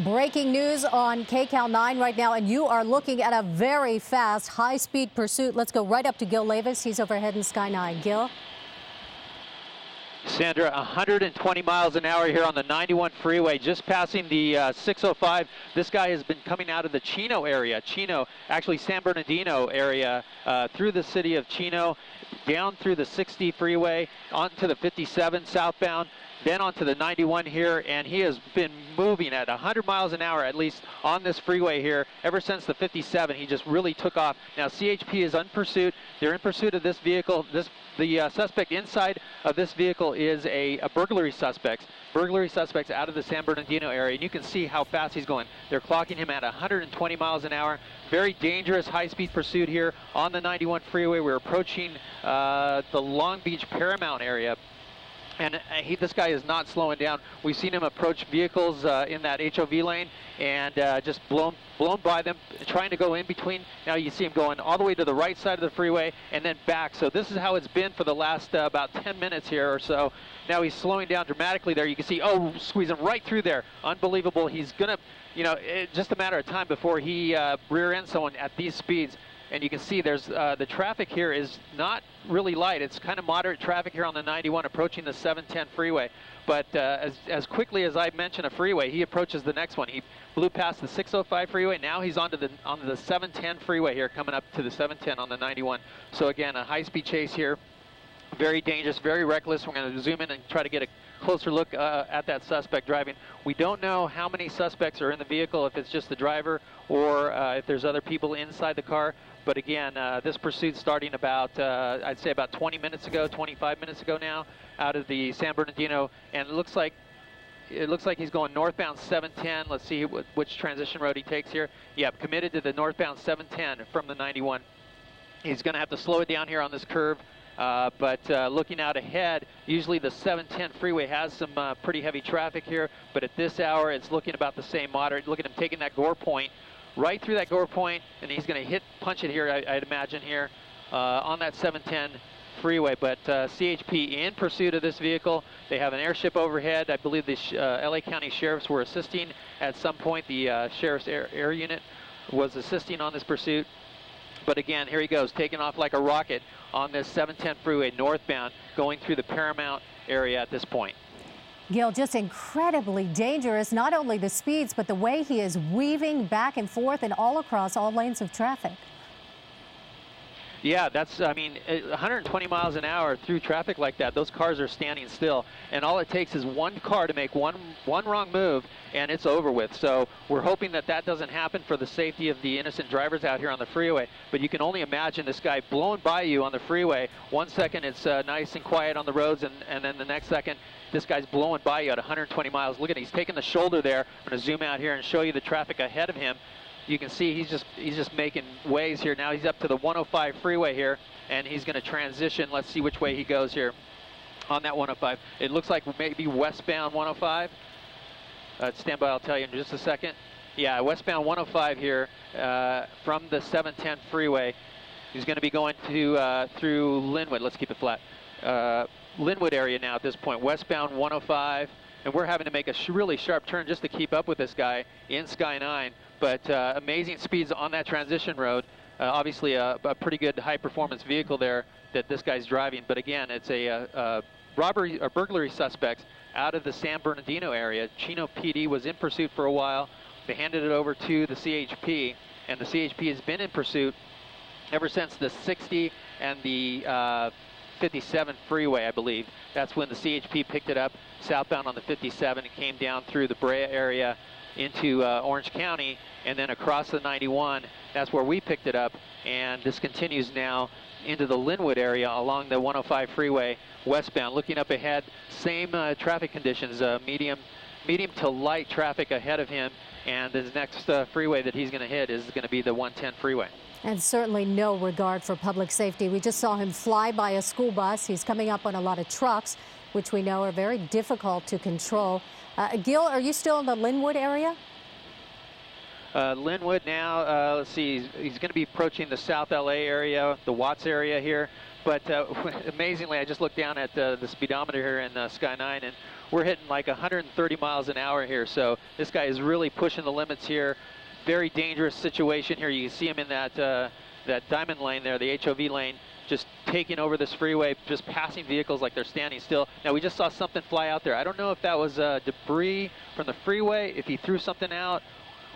Breaking news on KCAL 9 right now, and you are looking at a very fast, high-speed pursuit. Let's go right up to Gil Levis. He's overhead in Sky 9. Gil? Sandra, 120 miles an hour here on the 91 freeway, just passing the 605. This guy has been coming out of the Chino area. Chino, actually San Bernardino area, through the city of Chino, down through the 60 freeway, onto the 57 southbound, then onto the 91 here, and he has been moving at 100 miles an hour at least on this freeway here ever since the 57. He just really took off. Now CHP is in pursuit. They're in pursuit of this vehicle. The suspect inside of this vehicle is a burglary suspect. Burglary suspects out of the San Bernardino area, and you can see how fast he's going. They're clocking him at 120 miles an hour. Very dangerous high-speed pursuit here on the 91 freeway. We're approaching the Long Beach Paramount area. And this guy is not slowing down. We've seen him approach vehicles in that HOV lane and just blown by them, trying to go in between. Now you see him going all the way to the right side of the freeway and then back. So this is how it's been for the last about 10 minutes here or so. Now he's slowing down dramatically there. You can see, oh, squeezing right through there. Unbelievable. He's going to, it's just a matter of time before he rear ends someone at these speeds. And you can see there's the traffic here is not really light. It's kind of moderate traffic here on the 91 approaching the 710 freeway. But as quickly as I mentioned a freeway, he approaches the next one. He blew past the 605 freeway. Now he's onto the 710 freeway here, coming up to the 710 on the 91. So again, a high-speed chase here. Very dangerous, very reckless. We're going to zoom in and try to get a closer look at that suspect driving. We don't know how many suspects are in the vehicle, if it's just the driver or if there's other people inside the car. But again, this pursuit starting about, I'd say about 20 minutes ago, 25 minutes ago now, out of the San Bernardino, and it looks like he's going northbound 710. Let's see which transition road he takes here. Yep, committed to the northbound 710 from the 91. He's going to have to slow it down here on this curve. But looking out ahead, usually the 710 freeway has some pretty heavy traffic here, but at this hour it's looking about the same moderate. Look at him taking that gore point, right through that gore point, and he's going to punch it here, I'd imagine here, on that 710 freeway. But CHP in pursuit of this vehicle. They have an airship overhead. I believe the LA County Sheriffs were assisting at some point. The Sheriff's Air Unit was assisting on this pursuit. But again, here he goes, taking off like a rocket on this 710 freeway northbound, going through the Paramount area at this point. Gil, just incredibly dangerous, not only the speeds, but the way he is weaving back and forth and all across all lanes of traffic. Yeah, 120 miles an hour through traffic like that, those cars are standing still. And all it takes is one car to make one wrong move, and it's over with. So we're hoping that doesn't happen for the safety of the innocent drivers out here on the freeway. But you can only imagine this guy blowing by you on the freeway. 1 second it's nice and quiet on the roads, and then the next second this guy's blowing by you at 120 miles. Look at it, he's taking the shoulder there. I'm going to zoom out here and show you the traffic ahead of him. You can see he's just making waves here. Now he's up to the 105 freeway here, and he's going to transition. Let's see which way he goes here on that 105. It looks like maybe westbound 105. Stand by, I'll tell you in just a second. Yeah, westbound 105 here from the 710 freeway. He's going to be going to through Linwood. Let's keep it flat. Linwood area now at this point, westbound 105. And we're having to make a really sharp turn just to keep up with this guy in Sky 9. But amazing speeds on that transition road. Obviously a pretty good high-performance vehicle there that this guy's driving. But again, it's a robbery or burglary suspect out of the San Bernardino area. Chino PD was in pursuit for a while. They handed it over to the CHP, and the CHP has been in pursuit ever since the 60 and the 57 freeway, I believe. That's when the CHP picked it up southbound on the 57 and came down through the Brea area into Orange County, and then across the 91. That's where we picked it up, and this continues now into the Linwood area along the 105 freeway westbound. Looking up ahead, same traffic conditions, medium to light traffic ahead of him, and his next freeway that he's going to hit is going to be the 110 freeway. And certainly no regard for public safety. We just saw him fly by a school bus. He's coming up on a lot of trucks, which we know are very difficult to control. Gil, are you still in the Linwood area? Linwood now, let's see, he's going to be approaching the South LA area, the Watts area here. But amazingly, I just looked down at the speedometer here in Sky 9, and we're hitting like 130 miles an hour here. So this guy is really pushing the limits here. Very dangerous situation here. You can see him in that that diamond lane there, the HOV lane, just taking over this freeway, just passing vehicles like they're standing still. Now, we just saw something fly out there. I don't know if that was debris from the freeway, if he threw something out,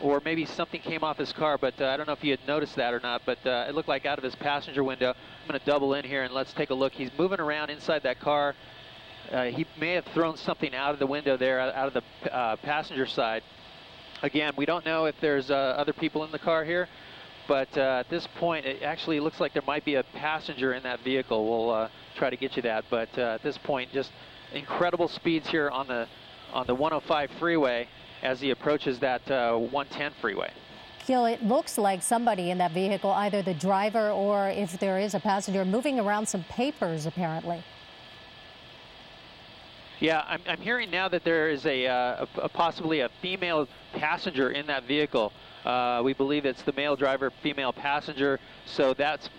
or maybe something came off his car, but I don't know if you had noticed that or not, but it looked like out of his passenger window. I'm going to double in here and let's take a look. He's moving around inside that car. He may have thrown something out of the window there, out of the passenger side. Again, we don't know if there's other people in the car here, but at this point, it actually looks like there might be a passenger in that vehicle. We'll try to get you that, but at this point, just incredible speeds here on the 105 freeway as he approaches that 110 freeway. Gil, it looks like somebody in that vehicle, either the driver or if there is a passenger, moving around some papers, apparently. Yeah, I'm hearing now that there is possibly a female passenger in that vehicle. We believe it's the male driver, female passenger. So that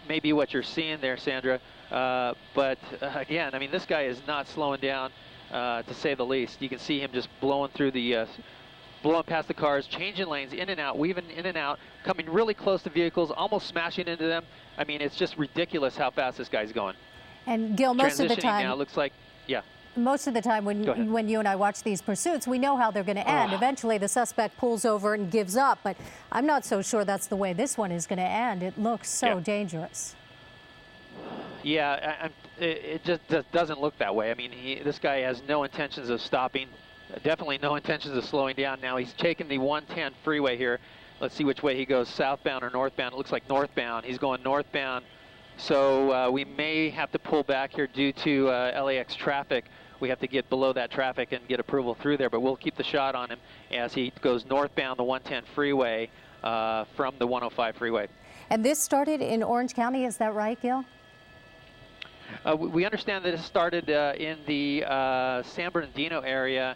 may be what you're seeing there, Sandra. But again, I mean, this guy is not slowing down, to say the least. You can see him just blowing through blowing past the cars, changing lanes, in and out, weaving in and out, coming really close to vehicles, almost smashing into them. I mean, it's just ridiculous how fast this guy's going. And Gil, most of the time, now looks like, yeah. Most of the time when you and I watch these pursuits, we know how they're going to end. Eventually, the suspect pulls over and gives up, but I'm not so sure that's the way this one is going to end. It looks so dangerous. Yeah, it just doesn't look that way. I mean, this guy has no intentions of stopping, definitely no intentions of slowing down. Now, he's taking the 110 freeway here. Let's see which way he goes, southbound or northbound. It looks like northbound. He's going northbound, so we may have to pull back here due to LAX traffic. We have to get below that traffic and get approval through there, but we'll keep the shot on him as he goes northbound the 110 freeway from the 105 freeway. And this started in Orange County, is that right, Gil? We understand that it started in the San Bernardino area,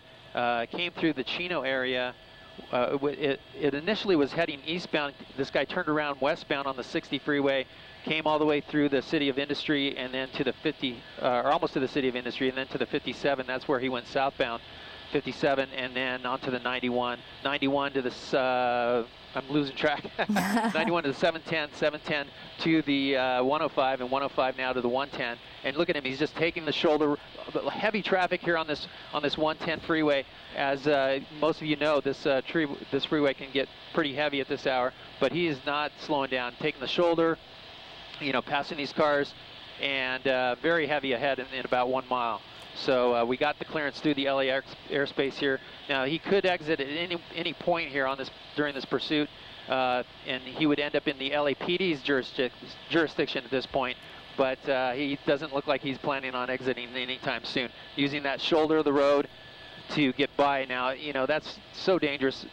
came through the Chino area. It initially was heading eastbound. This guy turned around westbound on the 60 freeway, came all the way through the city of Industry and then to the 50, or almost to the city of Industry, and then to the 57. That's where he went southbound, 57, and then onto the 91. 91 to the, I'm losing track, 91 to the 710, 710 to the 105, and 105 now to the 110. And look at him, he's just taking the shoulder. Heavy traffic here on this 110 freeway. As most of you know, this freeway can get pretty heavy at this hour, but he is not slowing down, taking the shoulder, you know, passing these cars, and very heavy ahead in about 1 mile. So we got the clearance through the LAX airspace here. Now, he could exit at any point here on during this pursuit, and he would end up in the LAPD's jurisdiction at this point. But he doesn't look like he's planning on exiting anytime soon. Using that shoulder of the road to get by. Now, you know, that's so dangerous.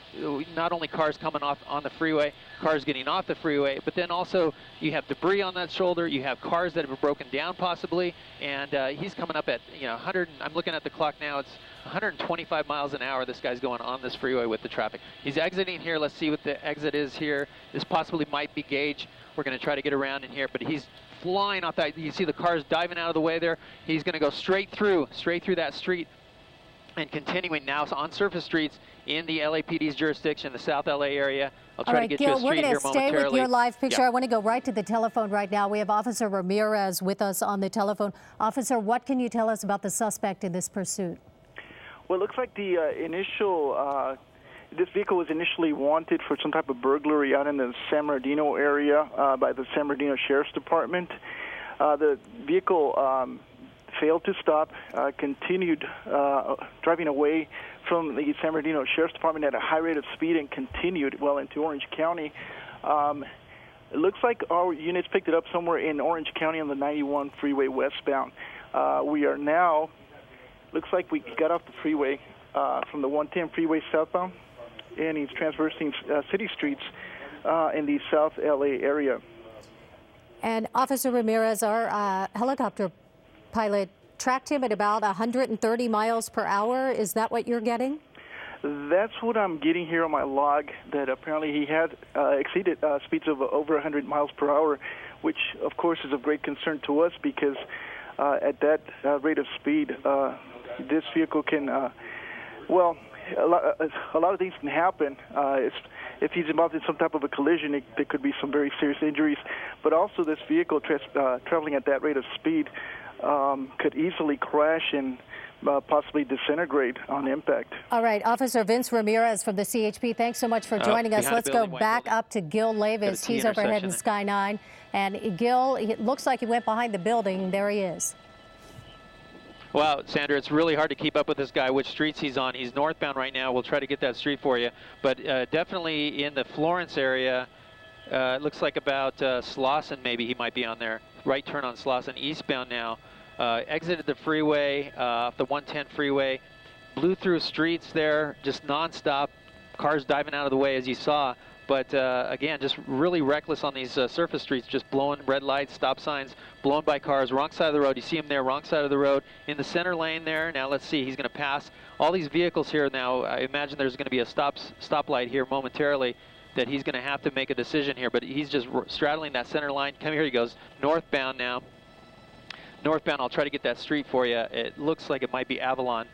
Not only cars coming off on the freeway, cars getting off the freeway, but then also you have debris on that shoulder, you have cars that have broken down possibly, and he's coming up at, you know, 100, I'm looking at the clock now, it's 125 miles an hour this guy's going on this freeway with the traffic. He's exiting here. Let's see what the exit is here. This possibly might be Gage. We're going to try to get around in here, but he's flying off that. You see the cars diving out of the way there. He's going to go straight through that street, and continuing now on surface streets in the LAPD's jurisdiction, the South LA area. I'll try to get Gil, you a street here momentarily. we're going to stay with your live picture. I want to go right to the telephone right now. We have Officer Ramirez with us on the telephone. Officer, what can you tell us about the suspect in this pursuit? Well, it looks like the this vehicle was initially wanted for some type of burglary out in the San Bernardino area by the San Bernardino Sheriff's Department. The vehicle failed to stop, continued driving away from the San Bernardino Sheriff's Department at a high rate of speed, and continued well into Orange County. It looks like our units picked it up somewhere in Orange County on the 91 freeway westbound. We are now, looks like we got off the freeway from the 110 freeway southbound, and he's traversing city streets in the South LA area. And Officer Ramirez, our helicopter pilot tracked him at about 130 miles per hour. Is that what you're getting? That's what I'm getting here on my log, that apparently he had exceeded speeds of over 100 miles per hour which of course is of great concern to us because at that rate of speed, this vehicle can, well, a lot of things can happen. If he's involved in some type of a collision, there could be some very serious injuries. But also this vehicle traveling at that rate of speed could easily crash and possibly disintegrate on impact. All right, Officer Vince Ramirez from the CHP, thanks so much for joining us. Let's go back up to Gil Levis. He's overhead in Sky 9. And Gil, it looks like he went behind the building. There he is. Wow, Sandra, it's really hard to keep up with this guy, which streets he's on. He's northbound right now. We'll try to get that street for you. But definitely in the Florence area, it looks like about Slauson maybe he might be on there. Right turn on Slauson, eastbound now. Exited the freeway, off the 110 freeway. Blew through streets there, just nonstop. Cars diving out of the way, as you saw. But again, just really reckless on these surface streets, just blowing red lights, stop signs, blown by cars, wrong side of the road. You see him there, wrong side of the road, in the center lane there. Now let's see, he's going to pass all these vehicles here now. I imagine there's going to be a stoplight here momentarily that he's going to have to make a decision here, but he's just straddling that center line. Come here, he goes northbound now. Northbound, I'll try to get that street for you. It looks like it might be Avalon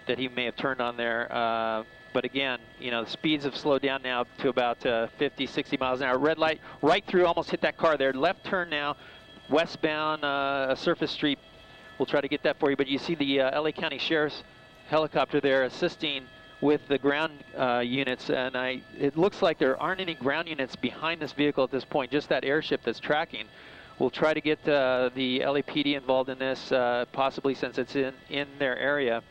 that he may have turned on there. But again, you know, the speeds have slowed down now to about 50, 60 miles an hour. Red light right through, almost hit that car there. Left turn now, westbound, a surface street. We'll try to get that for you. But you see the LA County Sheriff's helicopter there assisting with the ground units. And it looks like there aren't any ground units behind this vehicle at this point, just that airship that's tracking. We'll try to get the LAPD involved in this, possibly since it's in their area.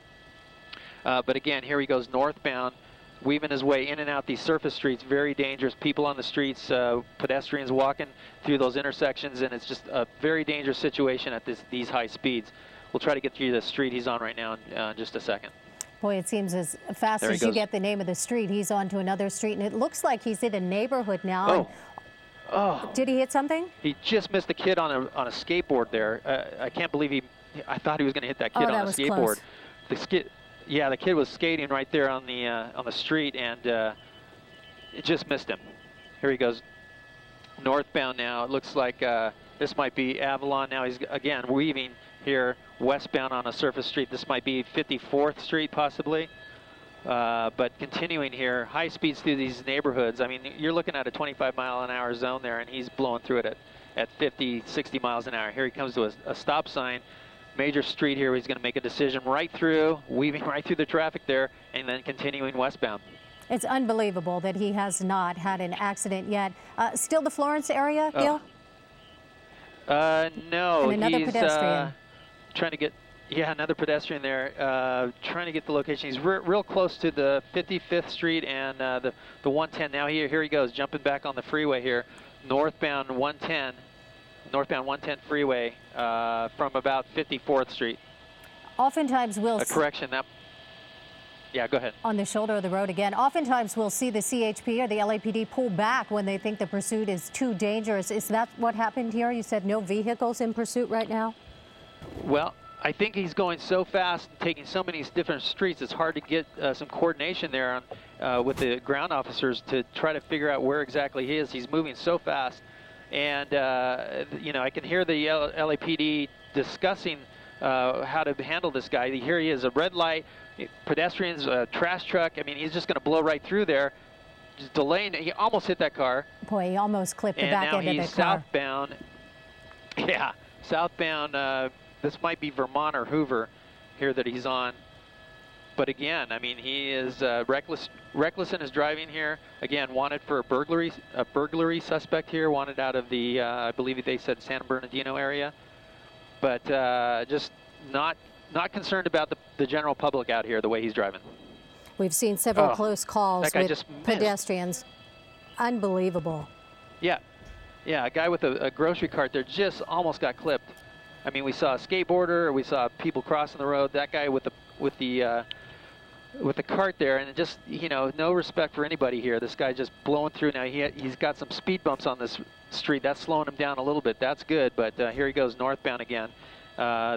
But again, here he goes northbound, weaving his way in and out these surface streets. Very dangerous. People on the streets, pedestrians walking through those intersections, and it's just a very dangerous situation at these high speeds. We'll try to get through the street he's on right now in just a second. Boy, it seems as fast as you get the name of the street, he's on to another street, and it looks like he's in a neighborhood now. Oh. Did he hit something? He just missed a kid on a skateboard there. I can't believe I thought he was going to hit that kid on a skateboard. Close. The kid was skating right there on the street, and it just missed him. Here he goes northbound now. It looks like this might be Avalon. Now he's again weaving here westbound on a surface street. This might be 54th Street possibly. But continuing here, high speeds through these neighborhoods. I mean, you're looking at a 25-mile-an-hour zone there, and he's blowing through it at 50, 60 miles an hour. Here he comes to a stop sign, major street here. He's going to make a decision right through, weaving right through the traffic there, and then continuing westbound. It's unbelievable that he has not had an accident yet. Still the Florence area, Gil? No, and another pedestrian. Trying to get. Yeah, another pedestrian there, trying to get the location. He's real close to the 55th Street and the 110. Now here he goes, jumping back on the freeway here, northbound 110 freeway from about 54th Street. Oftentimes we'll... correction, yeah, go ahead. On the shoulder of the road again. Oftentimes we'll see the CHP or the LAPD pull back when they think the pursuit is too dangerous. Is that what happened here? You said no vehicles in pursuit right now? Well, I think he's going so fast and taking so many different streets, it's hard to get some coordination there with the ground officers to try to figure out where exactly he is. He's moving so fast. And, you know, I can hear the LAPD discussing how to handle this guy. Here he is, a red light, pedestrians, trash truck. I mean, he's just going to blow right through there, just delaying. He almost hit that car. Boy, he almost clipped the back end of the car. And now he's southbound. Yeah, southbound. This might be Vermont or Hoover here that he's on. But again, I mean, he is reckless in his driving here. Again, wanted for a burglary suspect here, wanted out of the, I believe they said San Bernardino area. But just not concerned about the general public out here, the way he's driving. We've seen several close calls with pedestrians. Unbelievable. Yeah, a guy with a grocery cart there just almost got clipped. I mean, we saw a skateboarder, we saw people crossing the road. That guy with the cart there, and just, you know, no respect for anybody here. This guy just blowing through. Now he's got some speed bumps on this street. That's slowing him down a little bit. That's good, but here he goes northbound again.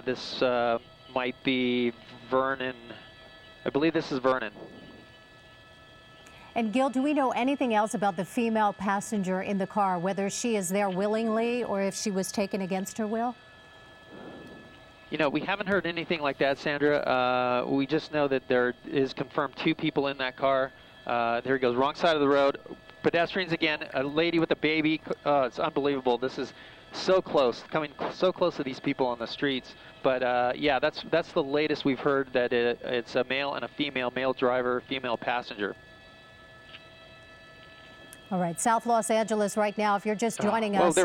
This might be Vernon. I believe this is Vernon. And Gil, do we know anything else about the female passenger in the car, whether she is there willingly or if she was taken against her will? You know, we haven't heard anything like that, Sandra. We just know that there is confirmed 2 people in that car. There he goes, wrong side of the road. Pedestrians again, a lady with a baby. It's unbelievable. This is so close, coming so close to these people on the streets. But yeah, that's the latest we've heard, that it's a male and a female, male driver, female passenger. All right, South Los Angeles right now, if you're just joining us.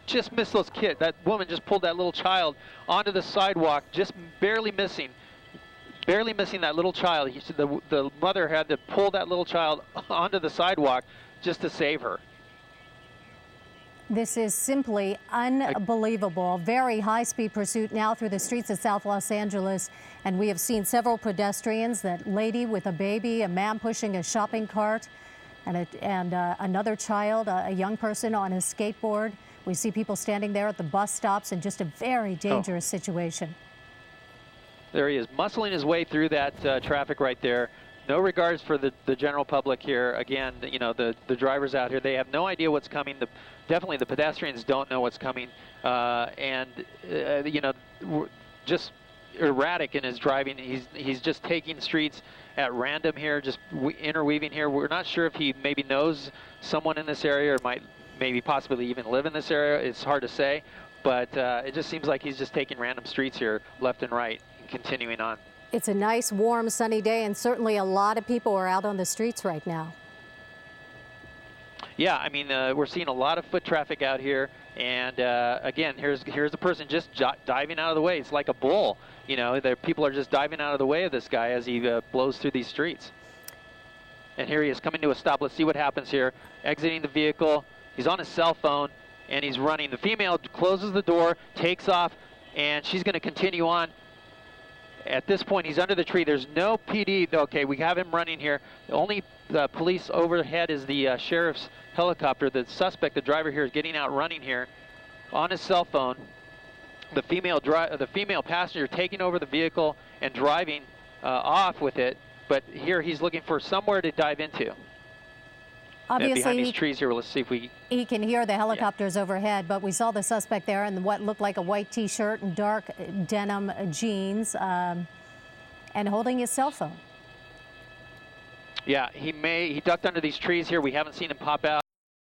Just missed those kids. That woman just pulled that little child onto the sidewalk, just barely missing that little child. The mother had to pull that little child onto the sidewalk just to save her. This is simply unbelievable. Very high-speed pursuit now through the streets of South Los Angeles. And we have seen several pedestrians, that lady with a baby, a man pushing a shopping cart, and another child, a young person on a skateboard. We see people standing there at the bus stops in just a very dangerous situation. There he is, muscling his way through that traffic right there. No regards for the general public here. Again, you know, the drivers out here, they have no idea what's coming. Definitely the pedestrians don't know what's coming. You know, just erratic in his driving. He's just taking streets at random here, just interweaving here. We're not sure if he maybe knows someone in this area or might maybe possibly even live in this area. It's hard to say, but it just seems like he's just taking random streets here left and right and continuing on. It's a nice, warm, sunny day, and certainly a lot of people are out on the streets right now. Yeah, I mean, we're seeing a lot of foot traffic out here, and again, here's a person just diving out of the way. It's like a bull, you know. People are just diving out of the way of this guy as he blows through these streets. And here he is coming to a stop. Let's see what happens here. Exiting the vehicle. He's on his cell phone, and he's running. The female closes the door, takes off, and she's going to continue on. At this point, he's under the tree. There's no PD. Okay, we have him running here. The only police overhead is the sheriff's helicopter. The suspect, the driver here, is getting out running here on his cell phone. The female passenger taking over the vehicle and driving off with it. But here he's looking for somewhere to dive into. Obviously, behind these trees here. Let's see if he can hear the helicopters overhead, but we saw the suspect there in what looked like a white T-shirt and dark denim jeans, and holding his cell phone. Yeah, he ducked under these trees here. We haven't seen him pop out.